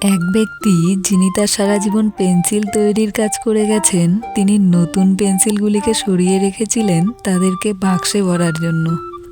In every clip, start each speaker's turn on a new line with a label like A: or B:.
A: এক ব্যক্তি যিনি তার সারা জীবন পেন্সিল তৈরির কাজ করে গেছেন, তিনি নতুন পেন্সিলগুলিকে সরিয়ে রেখেছিলেন তাদেরকে বাক্সে ভরার জন্য।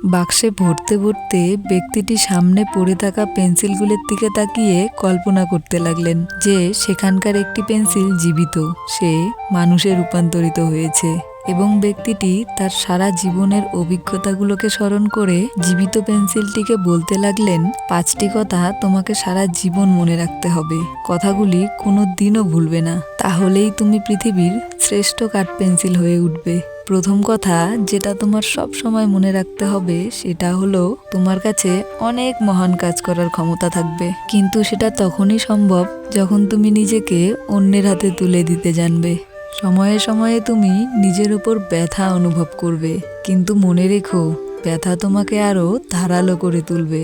A: বাক্সে ভরতে ভরতে ব্যক্তিটি সামনে পড়ে থাকা পেন্সিলগুলির দিকে তাকিয়ে কল্পনা করতে লাগলেন যে সেখানকার একটি পেন্সিল জীবিত, সে মানুষে রূপান্তরিত হয়েছে। এবং ব্যক্তিটি তার সারা জীবনের অভিজ্ঞতাগুলোকে স্মরণ করে জীবিত পেন্সিলটিকে বলতে লাগলেন, 5টি কথা তোমাকে সারা জীবন মনে রাখতে হবে, কথাগুলি কোনো দিনও ভুলবে না, তাহলেই তুমি পৃথিবীর শ্রেষ্ঠ কাঠ পেন্সিল হয়ে উঠবে। প্রথম কথা যেটা তোমার সব সময় মনে রাখতে হবে সেটা হলো, তোমার কাছে অনেক মহান কাজ করার ক্ষমতা থাকবে, কিন্তু সেটা তখনই সম্ভব যখন তুমি নিজেকে অন্যের হাতে তুলে দিতে জানবে। সময়ে সময়ে তুমি নিজের উপর ব্যথা অনুভব করবে, কিন্তু মনে রেখো, ব্যথা তোমাকে আরো ধারালো করে তুলবে,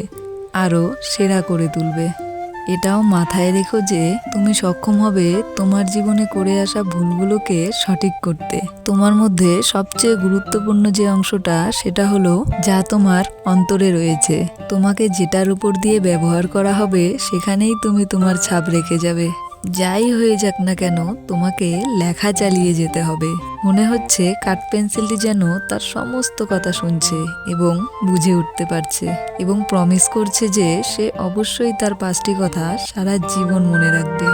A: আরো সেরা করে তুলবে। এটাও মাথায় রেখো যে তুমি সক্ষম হবে তোমার জীবনে করে আসা ভুলগুলোকে সঠিক করতে। তোমার মধ্যে সবচেয়ে গুরুত্বপূর্ণ যে অংশটা, সেটা হলো যা তোমার অন্তরে রয়েছে। তোমাকে যেটার উপর দিয়ে ব্যবহার করা হবে সেখানেই তুমি তোমার ছাপ রেখে যাবে। যাই হয়ে যাক না কেন, তোমাকে লেখা চালিয়ে যেতে হবে। মনে হচ্ছে কাঠ পেন্সিলটি যেন তার সমস্ত কথা শুনছে এবং বুঝে উঠতে পারছে, এবং প্রমিস করছে যে সে অবশ্যই তার 5টি কথা সারা জীবন মনে রাখবে।